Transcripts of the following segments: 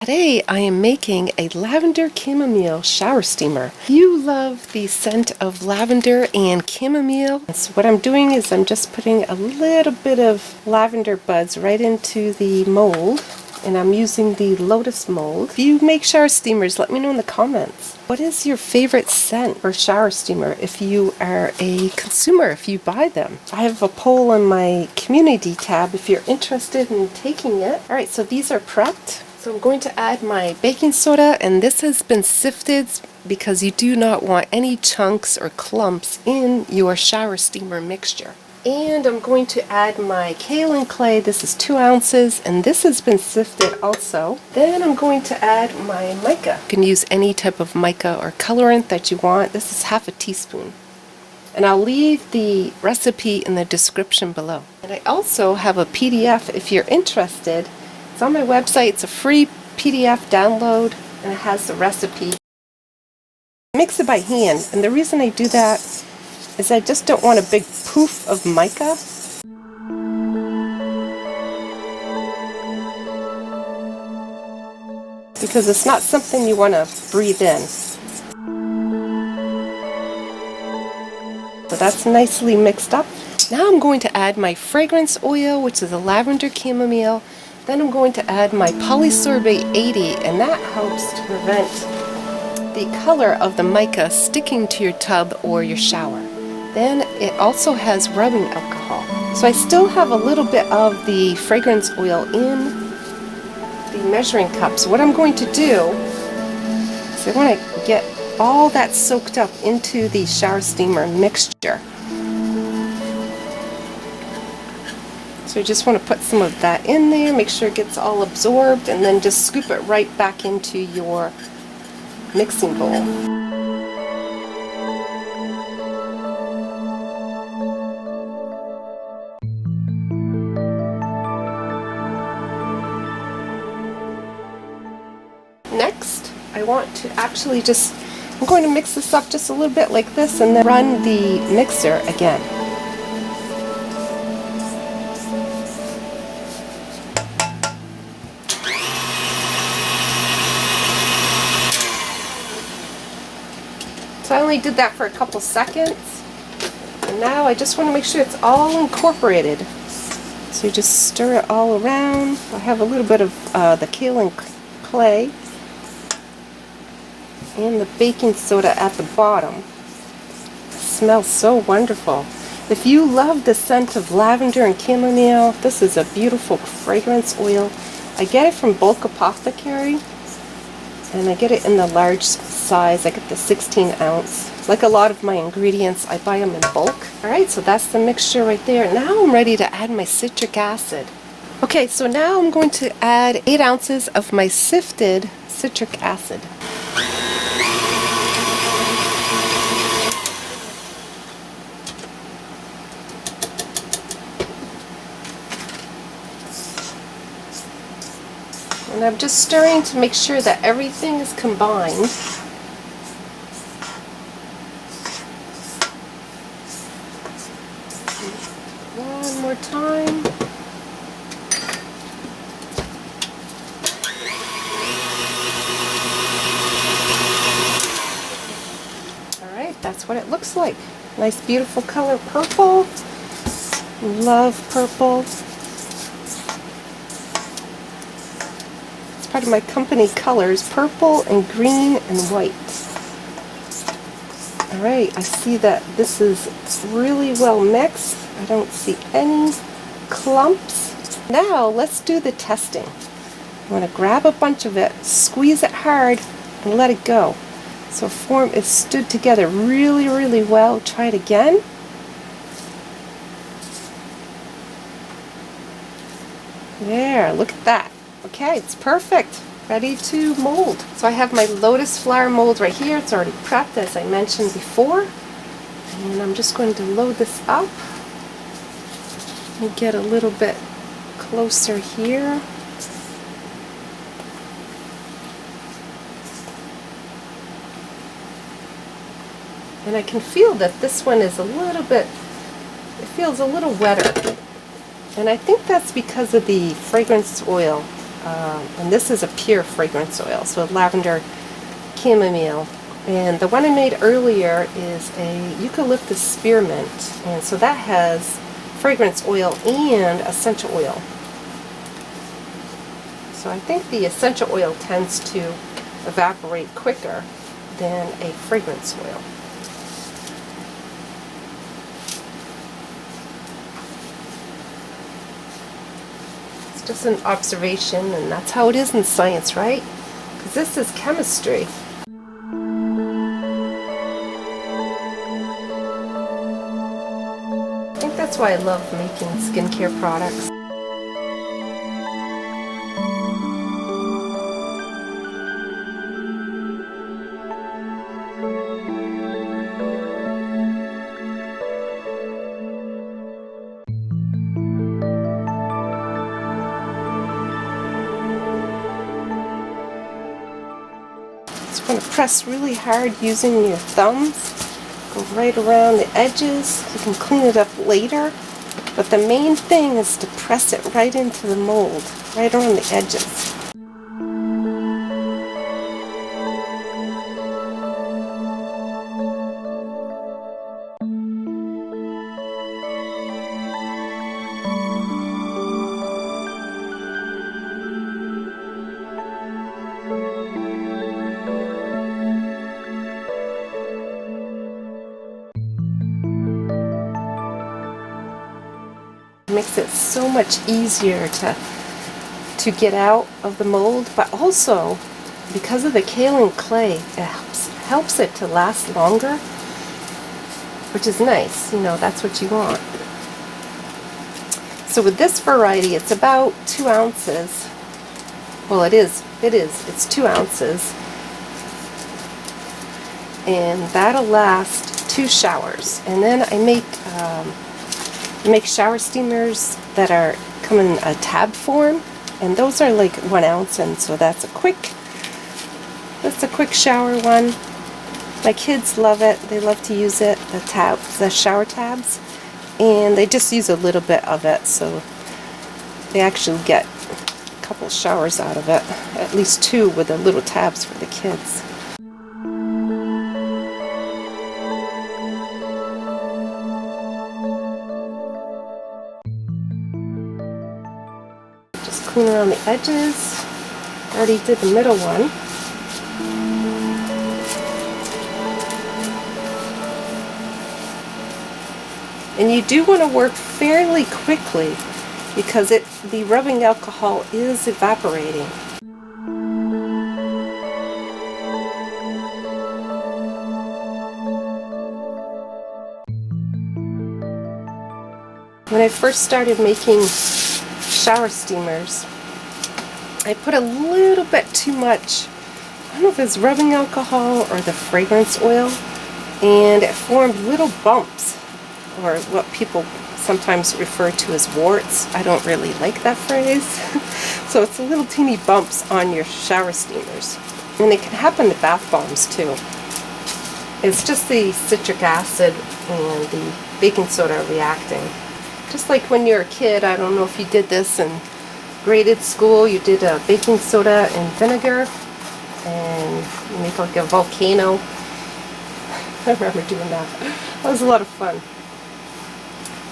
Today I am making a lavender chamomile shower steamer. You love the scent of lavender and chamomile. So what I'm doing is I'm just putting a little bit of lavender buds right into the mold, and I'm using the lotus mold. If you make shower steamers, let me know in the comments. What is your favorite scent for shower steamer if you are a consumer, if you buy them? I have a poll on my community tab if you're interested in taking it. Alright, so these are prepped. So I'm going to add my baking soda, and this has been sifted because you do not want any chunks or clumps in your shower steamer mixture. And I'm going to add my kaolin clay. This is 2 ounces, and this has been sifted also. Then I'm going to add my mica. You can use any type of mica or colorant that you want. This is half a teaspoon. And I'll leave the recipe in the description below. And I also have a PDF if you're interested. It's on my website. It's a free PDF download, and it has the recipe. I mix it by hand, and the reason I do that is I just don't want a big poof of mica. Because it's not something you want to breathe in. So that's nicely mixed up. Now I'm going to add my fragrance oil, which is a lavender chamomile. Then I'm going to add my polysorbate 80, and that helps to prevent the color of the mica sticking to your tub or your shower. Then it also has rubbing alcohol. So I still have a little bit of the fragrance oil in the measuring cup. So what I'm going to do is I want to get all that soaked up into the shower steamer mixture. So you just want to put some of that in there, make sure it gets all absorbed, and then just scoop it right back into your mixing bowl. Next, I want to actually I'm going to mix this up just a little bit like this, and then run the mixer again. So I only did that for a couple seconds, and now I just want to make sure it's all incorporated. So you just stir it all around. I have a little bit of the kaolin clay and the baking soda at the bottom. It smells so wonderful. If you love the scent of lavender and chamomile, this is a beautiful fragrance oil. I get it from Bulk Apothecary, and I get it in the large size. I get the 16 ounce. Like a lot of my ingredients, I buy them in bulk. Alright, so that's the mixture right there. Now I'm ready to add my citric acid. Okay, so now I'm going to add 8 ounces of my sifted citric acid. And I'm just stirring to make sure that everything is combined. One more time. Alright, that's what it looks like. Nice beautiful color, purple. Love purple. Part of my company colors, purple and green and white. Alright, I see that this is really well mixed. I don't see any clumps. Now let's do the testing. I'm going to grab a bunch of it, squeeze it hard, and let it go. So form is stood together really, really well. Try it again. There, look at that. Okay, it's perfect. Ready to mold. So I have my lotus flower mold right here. It's already prepped, as I mentioned before. And I'm just going to load this up and get a little bit closer here. And I can feel that this one is a little bit, it feels a little wetter. And I think that's because of the fragrance oil. and this is a pure fragrance oil, so lavender chamomile. And the one I made earlier is a eucalyptus spearmint, and so that has fragrance oil and essential oil. So I think the essential oil tends to evaporate quicker than a fragrance oil. It's just an observation, and that's how it is in science, right? Because this is chemistry. I think that's why I love making skincare products. Just want to press really hard using your thumbs. Go right around the edges. You can clean it up later, but the main thing is to press it right into the mold, right around the edges. It makes it so much easier to get out of the mold, but also because of the kaolin clay, it helps it to last longer, which is nice. You know, that's what you want. So with this variety, it's about 2 ounces. Well, it's 2 ounces, and that'll last 2 showers. And then I make shower steamers that come in a tab form, and those are like 1 ounce, and so that's a quick shower one. My kids love it. They love to use it, the shower tabs, and they just use a little bit of it, so they actually get a couple showers out of it, at least 2 with the little tabs for the kids. Clean around the edges. I already did the middle one. And you do want to work fairly quickly because the rubbing alcohol is evaporating. When I first started making shower steamers, I put a little bit too much, I don't know if it's rubbing alcohol or the fragrance oil, and it formed little bumps, or what people sometimes refer to as warts. I don't really like that phrase. So it's little teeny bumps on your shower steamers, and it can happen to bath bombs too. It's just the citric acid and the baking soda reacting. Just like when you're a kid, I don't know if you did this in graded school, you did a baking soda and vinegar, and you make like a volcano. I remember doing that. That was a lot of fun.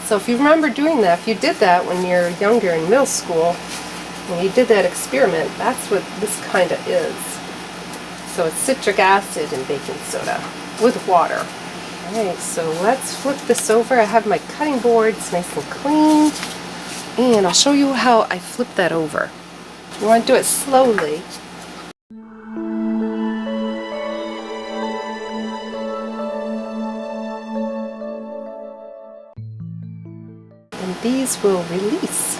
So if you remember doing that, if you did that when you're younger in middle school, when you did that experiment, that's what this kind of is. So it's citric acid and baking soda with water. Alright, so let's flip this over. I have my cutting board, it's nice and clean, and I'll show you how I flip that over. You want to do it slowly. And these will release.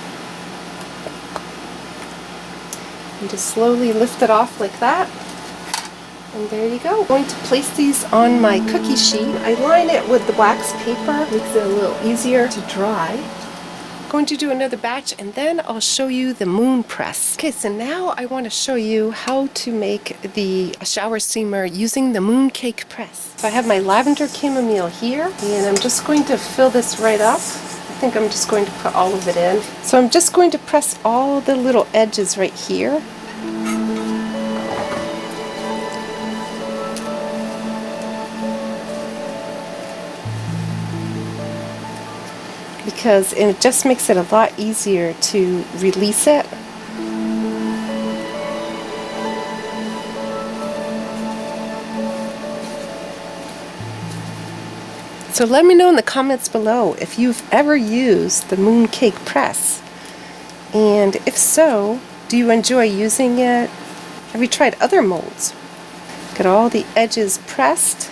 And just slowly lift it off like that. And there you go. I'm going to place these on my cookie sheet. I line it with the wax paper, makes it a little easier to dry. I'm going to do another batch, and then I'll show you the moon press. Okay, so now I want to show you how to make the shower steamer using the Mooncake press. So I have my lavender chamomile here, and I'm just going to fill this right up think I'm just going to put all of it in. So I'm just going to press all the little edges right here. Because it just makes it a lot easier to release it. So let me know in the comments below if you've ever used the Mooncake press. And if so, do you enjoy using it? Have you tried other molds? Get all the edges pressed.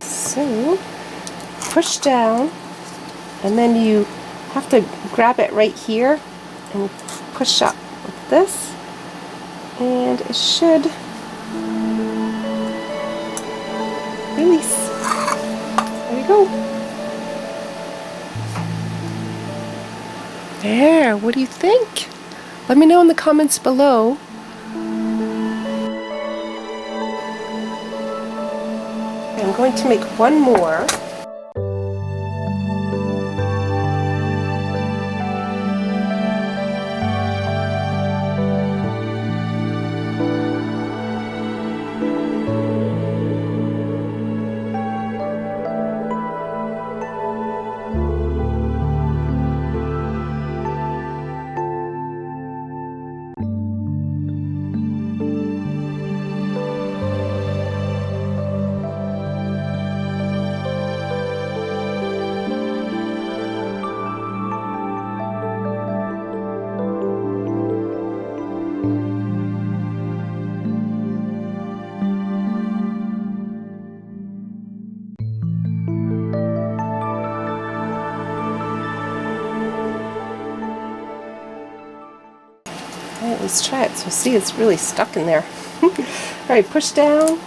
So, push down, and then you have to grab it right here and push up like this. And it should release. There you go. There, what do you think? Let me know in the comments below. I'm going to make one more. Alright, let's try it. So see, it's really stuck in there. Alright, push down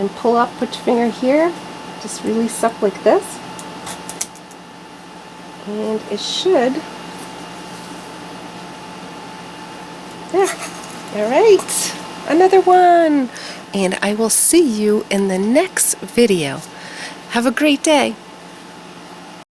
and pull up, put your finger here, just release up like this. And it should. There. Alright, another one. And I will see you in the next video. Have a great day.